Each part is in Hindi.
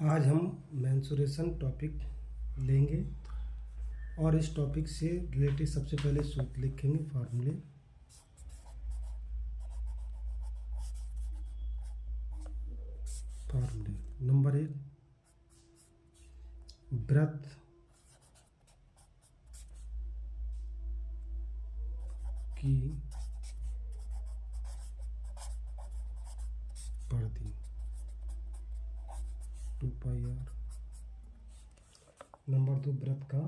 आज हम मेंसुरेशन टॉपिक लेंगे और इस टॉपिक से रिलेटेड सबसे पहले सूत्र लिखेंगे। फार्मूले नंबर 1, वृत्त की परिधि 2πr। नंबर 2, वृत्त का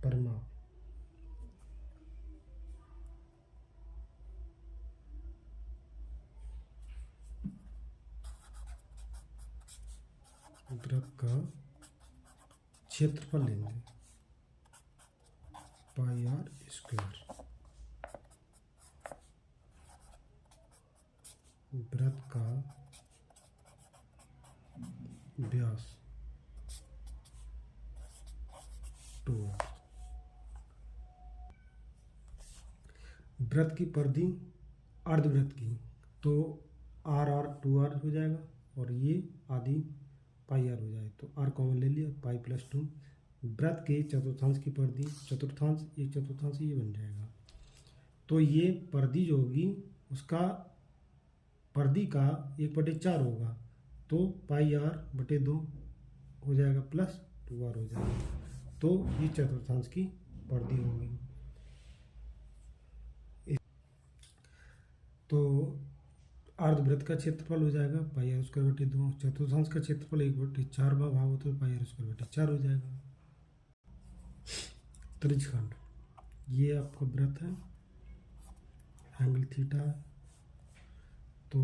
परिमाप वृत्त का क्षेत्रफल लेंगे πr²। वृत्त का व्यास 2r। वृत्त की परिधि अर्धवृत्त की तो r 2r हो जाएगा और ये आदि πr हो जाएगा। तो r कॉमन ले लिया, पाई प्लस 2। वृत्त के चतुर्थांश की परिधि, चतुर्थांश एक चतुर्थांश ये बन जाएगा। तो ये परिधि जो होगी उसका परिधि का 1/4 होगा, तो πr/2 हो जाएगा प्लस 2r हो जाएगा। तो ये चतुर्थांश की परिधि होगी। तो अर्धवृत्त का क्षेत्रफल हो जाएगा πr²/2। चतुर्थांश का क्षेत्रफल 1/4 भाग हो तो πr²/4 हो जाएगा। त्रिज्यखंड, ये आपका वृत्त है, एंगल थीटा है। तो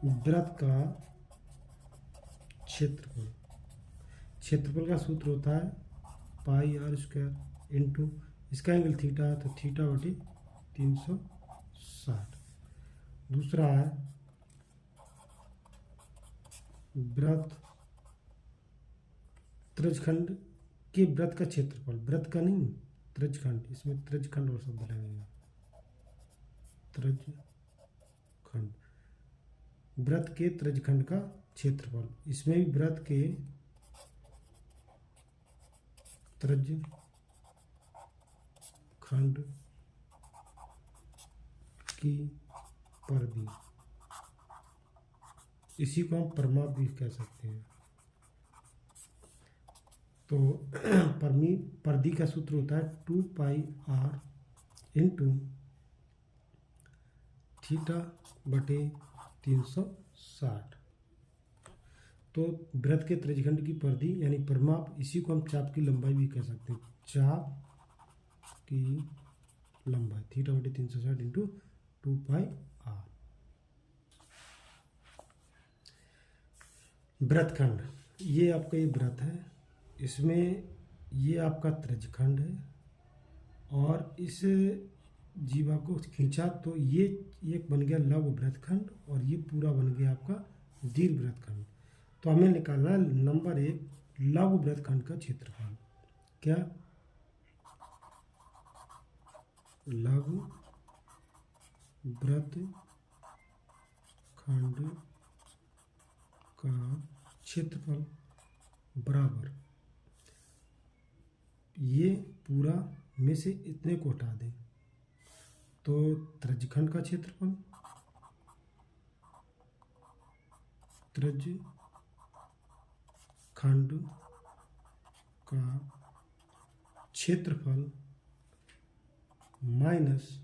वृत्त का क्षेत्रफल का सूत्र होता है πr² इंटू इसका एंगल थीटा है तो θ/360। दूसरा है वृत्त त्रिज्यखंड के वृत्त का क्षेत्रफल, वृत्त का नहीं, त्रिज्यखंड, इसमें त्रिज्यखंड और शब्द लगेगा। त्रिज्यखंड, वृत्त के त्रिज्यखंड का क्षेत्रफल, इसमें भी वृत्त के त्रिज्यखंड की परिधि, इसी को हम परिमाप भी कह सकते हैं। तो परिधि का सूत्र होता है 2πr इंटू θ/360। तो वृत्त के त्रिज्यखंड की परिधि यानी परिमाप, इसी को हम चाप की लंबाई भी कह सकते हैं। चाप की लंबाई θ/360 इंटू 2πr। वृत्तखंड, ये आपका ये वृत्त है, इसमें ये आपका त्रिज्यखंड है और इस जीवा को खींचा तो ये एक बन गया लघु वृत्तखंड और ये पूरा बन गया आपका दीर्घ वृत्तखंड। तो हमें निकालना है नंबर 1, लघु वृत्तखंड का क्षेत्रफल। क्या? लघु वृत्तखंड का क्षेत्रफल बराबर, ये पूरा में से इतने को हटा दें तो त्रिज्यखंड का क्षेत्रफल, त्रिज्यखंड का क्षेत्रफल माइनस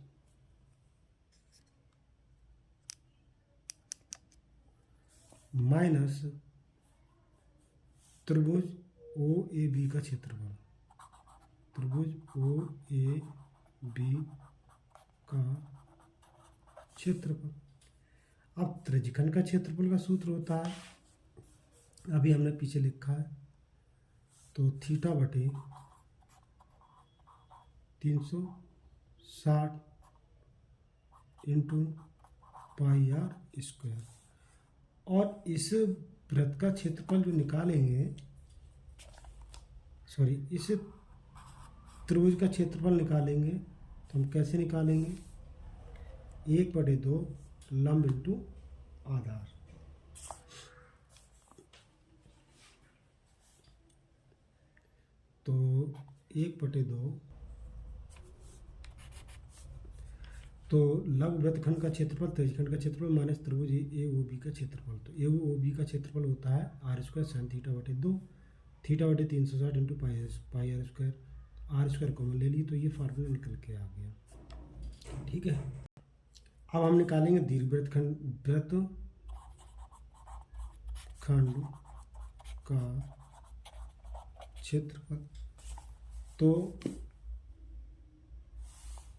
त्रिभुज OAB का क्षेत्रफल, त्रिभुज OAB का क्षेत्रफल। अब त्रिज्यखंड का क्षेत्रफल का सूत्र होता है, अभी हमने पीछे लिखा है, तो θ/360 इंटू πr²। और इस वृत्त का क्षेत्रफल जो निकालेंगे, इस त्रिभुज का क्षेत्रफल निकालेंगे तो हम कैसे निकालेंगे? 1/2 लंब इंटू आधार। तो 1/2 तो लघु वृत्तखंड का क्षेत्रफल त्रिज्यखंड का क्षेत्रफल माइनस त्रिभुज ए ओ बी का क्षेत्रफल। तो ए ओ बी का क्षेत्रफल होता है r² sin θ/2 θ/360 into pi r square. R square common ले ली तो ये फार्मूला निकल के आ गया। ठीक है, अब हम निकालेंगे दीर्घवृत्तखंड का क्षेत्रफल। तो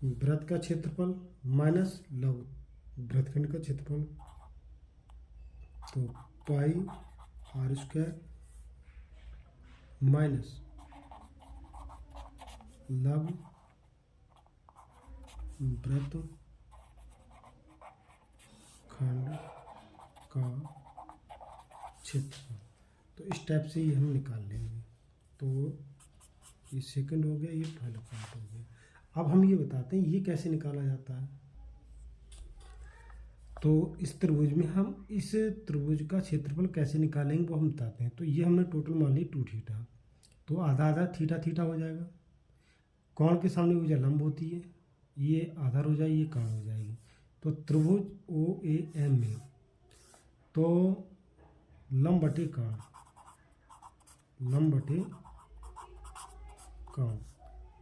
वृत्त का क्षेत्रफल माइनस लघु वृत्तखंड का क्षेत्रफल, तो पाई r स्क्वायर माइनस लघु वृत्तखंड का क्षेत्रफल। तो इस टाइप से ही हम निकाल लेंगे। तो ये सेकंड हो गया, ये पहला पार्ट हो गया। अब हम ये बताते हैं ये कैसे निकाला जाता है। तो इस त्रिभुज में हम इस त्रिभुज का क्षेत्रफल कैसे निकालेंगे वो हम बताते हैं। तो ये हमने टोटल मान ली 2 थीटा, तो आधा आधा थीटा थीटा हो जाएगा। कोण के सामने भुजा लंब होती है, ये आधार हो जाएगी, ये कोण हो जाएगी। तो त्रिभुज ओ ए एम में तो लंब बटे कोण, लंब बटे कोण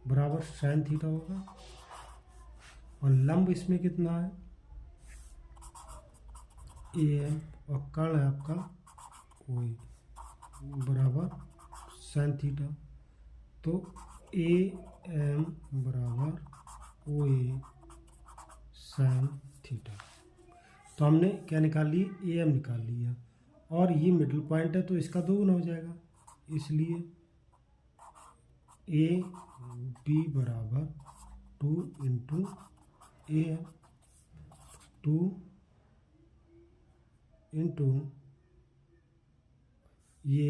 बराबर साइन थीटा होगा। और लंब इसमें कितना है ए एम, और कोण है आपका ओ ए बराबर साइन थीटा। तो ए एम बराबर ओ ए साइन थीटा। तो हमने क्या निकाल ली, ए एम निकाल लिया। और ये मिडिल पॉइंट है तो इसका 2 गुना हो जाएगा, इसलिए ए बी बराबर 2 इंटू ए एम, 2 इंटू ये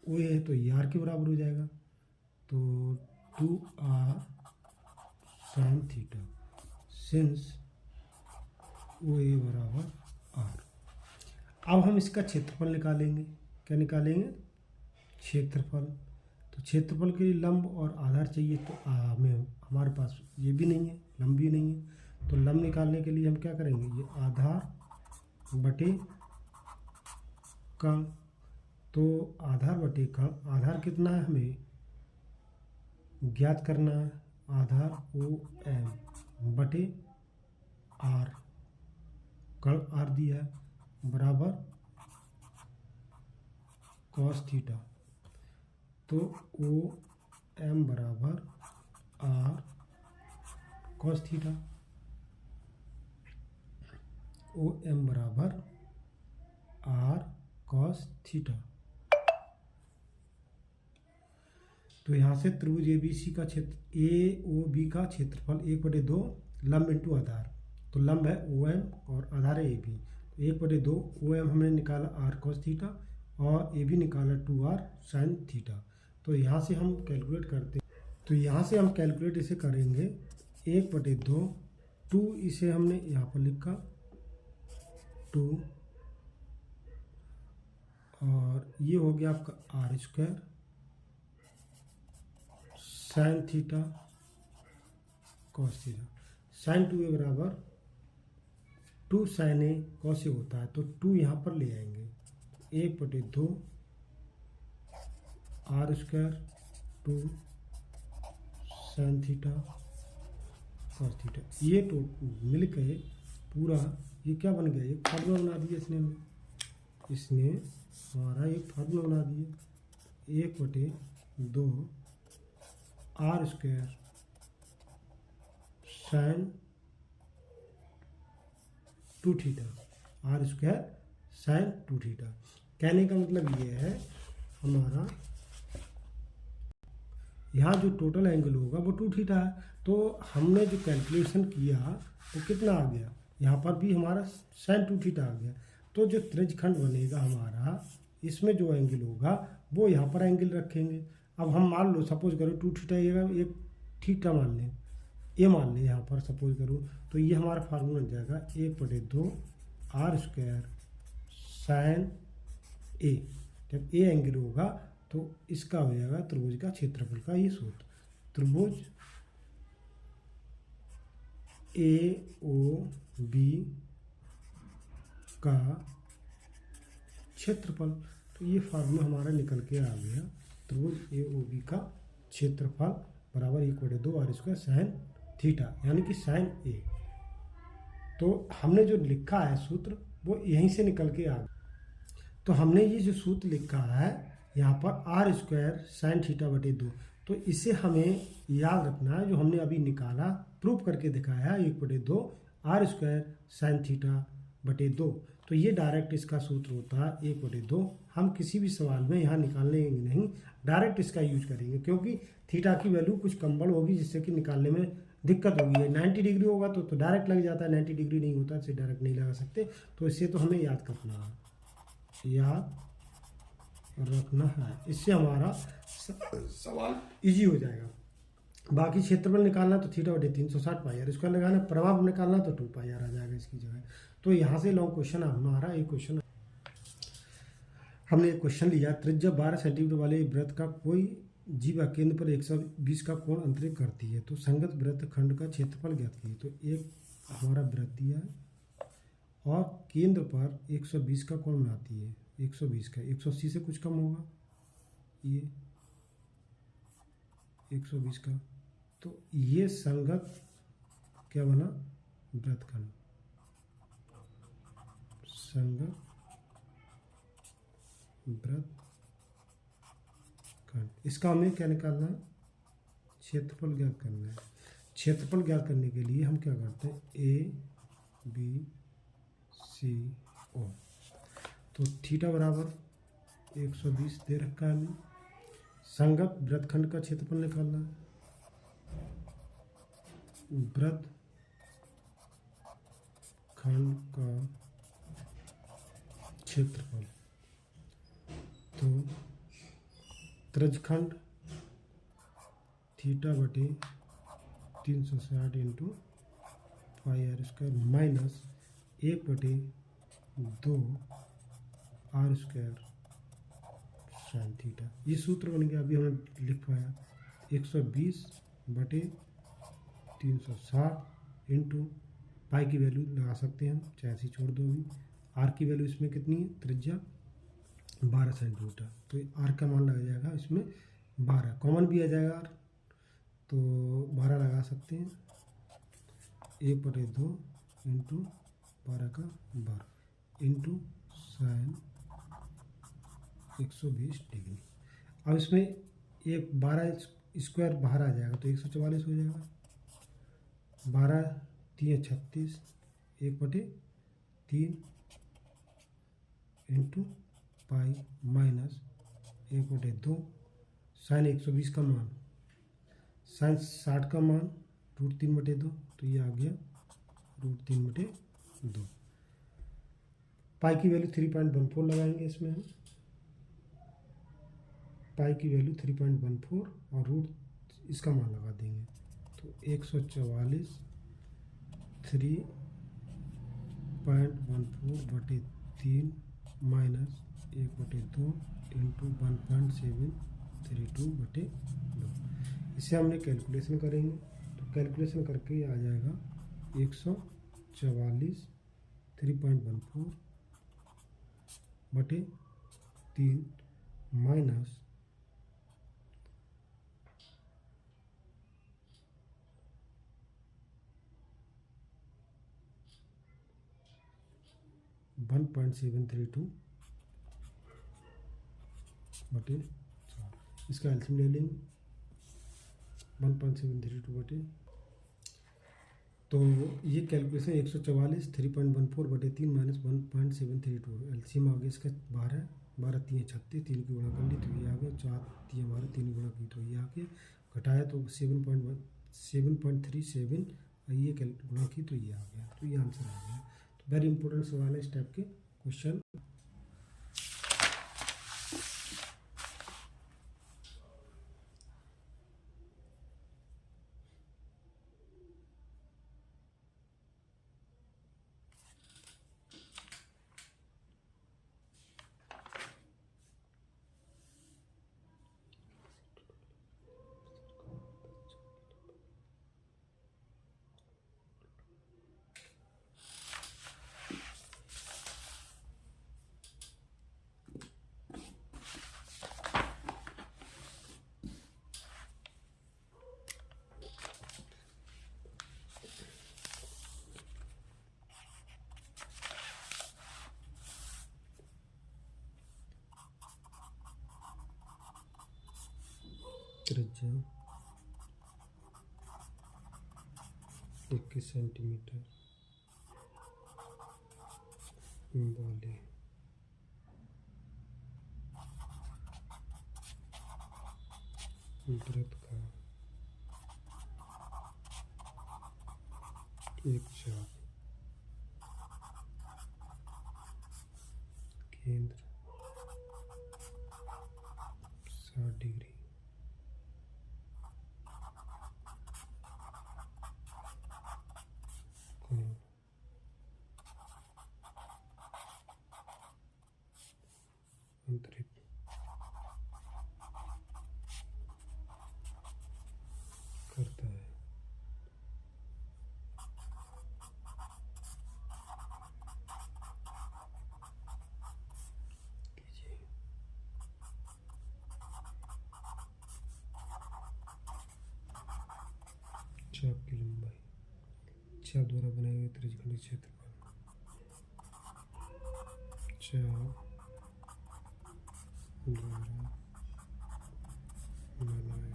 ओ ए है तो ये आर के बराबर हो जाएगा। तो 2r साइन थीटा सिंस ओ ए बराबर आर। अब हम इसका क्षेत्रफल निकालेंगे। क्या निकालेंगे, क्षेत्रफल। तो क्षेत्रफल के लिए लंब और आधार चाहिए, तो हमें हमारे पास ये भी नहीं है, लंब भी नहीं है। तो लंब निकालने के लिए हम क्या करेंगे, ये आधार बटे कोण। तो आधार बटे कोण, आधार कितना है हमें ज्ञात करना है, आधार ओ एम बटे आर, कोण आर दिया है बराबर कॉस थीटा। तो ओ एम बराबर R cos theta, O M बराबर आर कॉस थीटा। तो यहाँ से त्रिभुज ए बी सी का क्षेत्र ए ओ बी का क्षेत्रफल 1/2 लंब इंटू आधार। तो लंब है ओ एम और आधार है ए बी। तो 1/2 ओ एम हमने निकाला आर कॉस थीटा और ए बी निकाला 2r साइन थीटा। तो यहाँ से हम कैलकुलेट करते हैं। तो यहाँ से हम कैलकुलेट इसे करेंगे 1/2, 2 इसे हमने यहाँ पर लिखा 2, और ये हो गया आपका R square sine theta cos theta. Sine 2a बराबर 2 साइन ए कॉस ए होता है, तो 2 यहाँ पर ले आएंगे। 1/2 R square 2 sine theta cos theta. ये तो मिल के पूरा ये क्या बन गया, एक फार्मूला बना दिया इसने हमारा एक फार्मूला बना दिया। 1/2 R square sine 2 theta, R square sine 2 theta. कहने का मतलब ये है हमारा यहाँ जो टोटल एंगल होगा वो 2 थीटा है। तो हमने जो कैलकुलेशन किया वो कितना आ गया, यहाँ पर भी हमारा साइन 2 थीटा आ गया। तो जो त्रिज्यखंड बनेगा हमारा, इसमें जो एंगल होगा वो यहाँ पर एंगल रखेंगे। अब हम मान लो सपोज करो 2 थीटा, एक थीटा मान लें, ये मान लें यहाँ पर सपोज करो, तो ये हमारा फार्मूला बन जाएगा 1/2 आर स्क्वायर साइन ए, जब ए एंगल होगा तो इसका हो जाएगा त्रिभुज का क्षेत्रफल का ये सूत्र। त्रिभुज ए ओ बी का क्षेत्रफल, तो ये फार्मूला हमारा निकल के आ गया। त्रिभुज ए ओ बी का क्षेत्रफल बराबर 1/2 आर स्क्वायर साइन थीटा, यानी कि साइन ए। तो हमने जो लिखा है सूत्र वो यहीं से निकल के आ गया। तो हमने ये जो सूत्र लिखा है यहाँ पर आर स्क्वायर साइन थीटा बटे 2, तो इसे हमें याद रखना है। जो हमने अभी निकाला प्रूफ करके दिखाया 1/2 आर स्क्वायर साइन थीटा बटे 2, तो ये डायरेक्ट इसका सूत्र होता है 1/2। हम किसी भी सवाल में यहाँ निकालने नहीं, डायरेक्ट इसका यूज करेंगे, क्योंकि थीटा की वैल्यू कुछ कम बड़ होगी जिससे कि निकालने में दिक्कत होगी। 90 डिग्री होगा तो डायरेक्ट लग जाता है, 90 डिग्री नहीं होता इसे डायरेक्ट नहीं लगा सकते। तो इसे तो हमें याद करना है, याद रखना है, इससे हमारा सवाल इजी हो जाएगा। बाकी क्षेत्रफल निकालना तो थीटा बटे 360 पाई आर, इसका लगाना प्रभाव निकालना तो 2 पाई आर आ जाएगा इसकी जगह। तो यहाँ से लॉन्ग क्वेश्चन हमारा एक क्वेश्चन, हमने एक क्वेश्चन लिया, त्रिज्या 12 सेंटीमीटर वाले वृत्त का कोई जीवा केंद्र पर 120 का कोण अंतरित करती है, तो संगत वृत्त खंड का क्षेत्रफल ज्ञात कीजिए। तो एक हमारा वृत्त दिया है और केंद्र पर 120 का कोण बनाती है, 120 का, 180 से कुछ कम होगा ये 120 का, तो ये संगत क्या बना, वृत्तखंड, संगत वृत्तखंड। इसका हमें क्या निकालना है, क्षेत्रफल ज्ञात करना है। क्षेत्रफल ज्ञात करने के लिए हम क्या करते हैं, ए बी सी ओ, तो थीटा बराबर 120 दे रखा है हमें। संगत वृत्तखंड का क्षेत्रफल निकालना है, वृत्तखंड का क्षेत्रफल, तो त्रिज्यखंड थीटा बटे 360 into pi are square minus 1/2 R square sine theta. ये सूत्र बन गया। अभी हमने लिख पाया 120 बटे 360 इंटू पाई की वैल्यू लगा सकते हैं हम, चाहे ऐसी छोड़ दो। अभी आर की वैल्यू इसमें कितनी है, त्रिज्या 12 सेंटीमीटर, तो आर का मान लग जाएगा इसमें 12, कॉमन भी आ जाएगा आर, तो 12 लगा सकते हैं। 1/2 इंटू 12 का 12 इंटू साइन 120 डिग्री। अब इसमें एक 12 स्क्वायर बाहर आ जाएगा तो 144 हो जाएगा। 12 3 36, 1/3 इंटू पाई माइनस 1/2 साइन 120 का मान, साइन 60 का मान √3/2, तो ये आ गया √3/2। पाई की वैल्यू 3.14 लगाएंगे इसमें हम, पाई की वैल्यू 3.14 और रूट इसका मान लगा देंगे, तो 144 3.14/3 माइनस 1/2 इंटू 1.732/2। इसे हमने कैलकुलेशन करेंगे, तो कैलकुलेशन करके आ जाएगा 144 3.14/3 माइनस 1.732/4, इसका एल्सियम ले लेंगे 1.732/, तो ये कैलकुलेशन 144 3.14/3 माइनस 1.732, एल्सियम आ गया इसका 12, 12 3 36, 3 की गुणा कर ली तो ये आ गया, 4 3 12, 3 गुणा की तो ये आ गया, घटाया तो 7.37, ये गुणा की तो ये आ गया, तो ये आंसर आ गया। तो वेरी इंपॉर्टेंट सवाल है इस टाइप के क्वेश्चन। त्रिज्या 21 सेंटीमीटर वाले वृत्त का एक चाप केंद्र 60 डिग्री कोण अंतरित करता है। कीजिए चाप की लंबाई, चाप द्वारा बनाए गए त्रिज्यखंड क्षेत्रफल, चाप द्वारा बनाए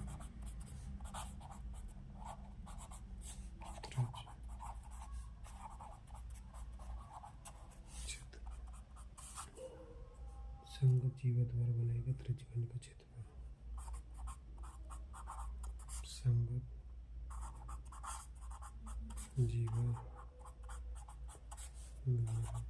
संगत जीवा द्वारा बनाए गए त्रिज्यखंड का क्षेत्रफल, संगत जीवा द्वारा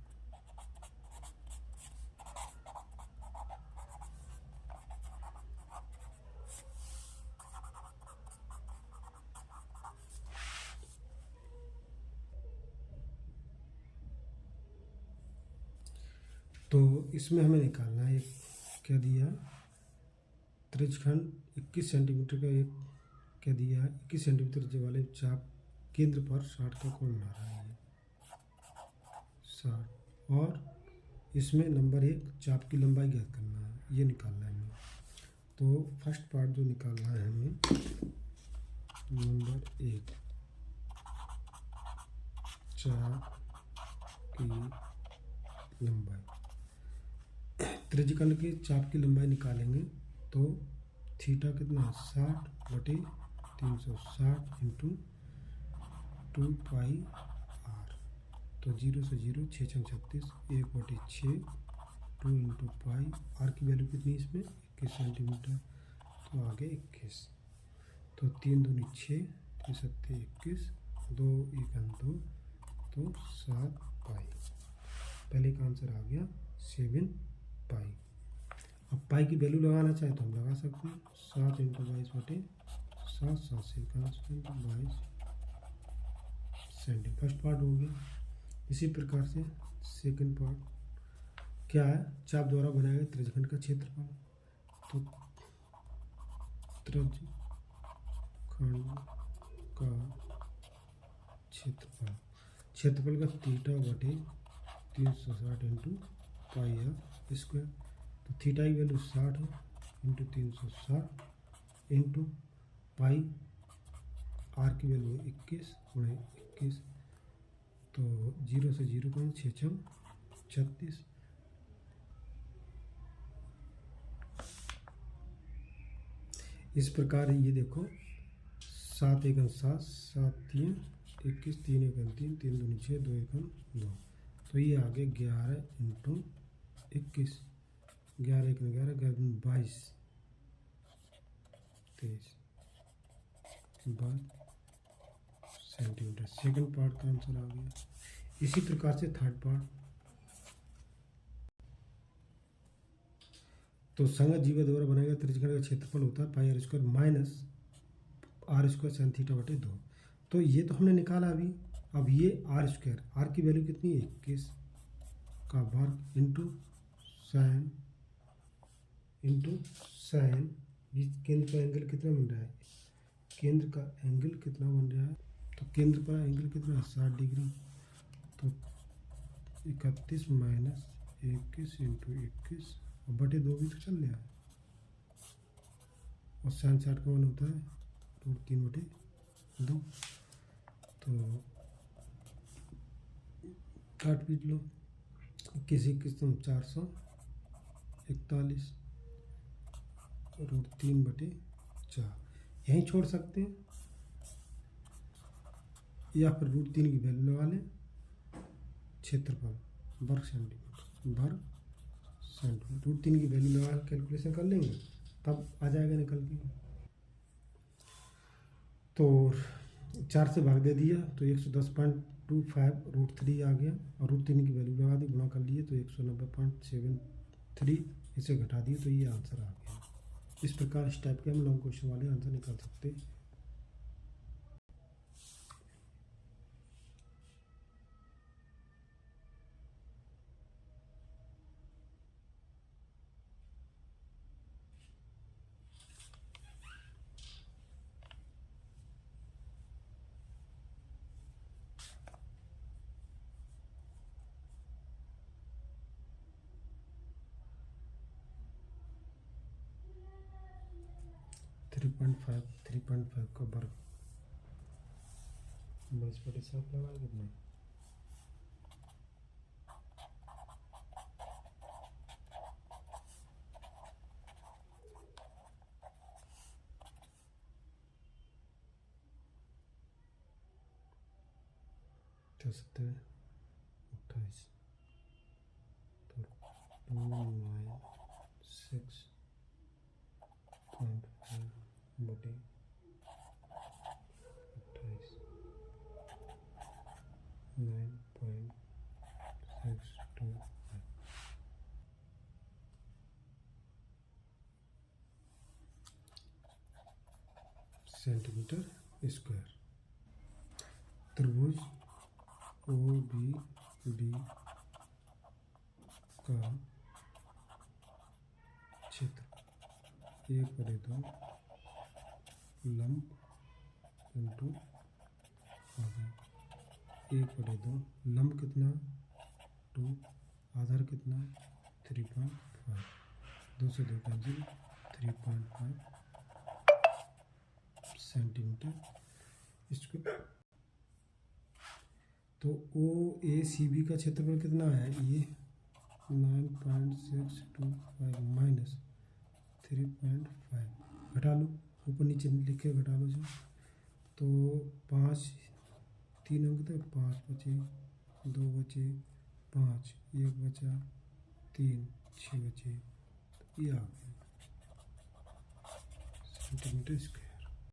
तो इसमें हमें निकालना है एक क्या दिया, त्रिज्यखंड 21 सेंटीमीटर का एक क्या दिया है, 21 सेंटीमीटर त्रिज्या वाले चाप केंद्र पर 60 का कोण बना रहा है 60, और इसमें नंबर 1 चाप की लंबाई ज्ञात करना है, ये निकालना है हमें। तो फर्स्ट पार्ट जो निकालना है हमें, नंबर 1 चाप की लंबाई, त्रिज्यखंड के चाप की लंबाई निकालेंगे तो थीटा कितना, 60/360 इंटू 2 पाई आर, तो 0 से 0 6 6 36 1/6 2 इंटू पाई, आर की वैल्यू कितनी इसमें 21 सेंटीमीटर, तो आगे 21, तो 3 दूनी 6 3 सत्ते 21 2 1 2, तो 7 पाई, पहले का आंसर आ गया 7 पाई। अब पाई की वैल्यू लगाना चाहे तो हम लगा सकते हैं, 7 इंटू 22/7 7 से 22 सेंटीमीटर, फर्स्ट पार्ट हो गया। इसी प्रकार से सेकंड पार्ट क्या है, चाप द्वारा बनाए गए त्रिज्यखंड का क्षेत्रफल, तो त्रिज्यखंड का क्षेत्रफल, क्षेत्रफल का θ/360 इंटू पाई आर स्क्वायर, तो थीटा की वैल्यू 60 है इंटू 360 इंटू पाई, आर की वैल्यू 21/21, तो 0 से 0 का 6 6 36, इस प्रकार ये देखो 7 1 7 7 3 21 3 1 3 3 2 6 2 1 2, तो ये आगे 11 इंटू 21 11 1 11 11 22 23 सेंटीमीटर, सेकंड पार्ट का आंसर आ गया। इसी प्रकार से थर्ड पार्ट, तो संगत जीवा द्वारा बनाया गया त्रिज्यखंड का क्षेत्रफल होता है pi are square minus r square sine θ/2, तो ये तो हमने निकाला अभी। अब ये आर स्क्वायर, आर की वैल्यू कितनी है 21 का वर्ग इंटू साइन केंद्र का एंगल कितना बन रहा है, केंद्र का एंगल कितना बन रहा है, तो केंद्र का एंगल कितना है 60 डिग्री, तो 31 माइनस 21 इंटू 21 और बटे 2 भी तो चल रहा है, और साइन 60 का मान होता है √3/2, तो काट पीट लो, 21 तुम 441 √3/60 4 यहीं छोड़ सकते हैं, या फिर √3 की वैल्यू लगा लें। क्षेत्रफल वर्ग सेंटीमीटर, √3 की वैल्यू लगा कैलकुलेशन कर लेंगे, तब आ जाएगा निकल के। तो 4 से भाग दे दिया तो 110.25 √3 आ गया, और √3 की वैल्यू लगा दी, गुणा कर लिए तो 190.73, इसे घटा दिए तो ये आंसर आ गया। इस प्रकार इस टाइप के हम लॉन्ग क्वेश्चन वाले आंसर निकाल सकते हैं। थ्री पॉइंट फाइव का वर्ग 22/7 लगा कितना, क्या 28, तो 296.5 बटे 28, 9.625 सेंटीमीटर स्क्वायर। त्रिभुज OBD का क्षेत्र 1/2 लंब इंटू आधार, 1/2 लंब कितना 2, आधार कितना 3.5, 2 से 2 कैंसिल, 3.5 सेंटीमीटर स्क्वायर। तो OACB का क्षेत्रफल कितना है, ये 9.625 माइनस 3.5, घटा लो, ऊपर नीचे लिख के घटा लो। तो 5 3 अंक थे, 5 बचे, 2 बचे, 5, 1 बचा, 3, 6 बचे, तो ये आ गया सेंटीमीटर स्क्वायर।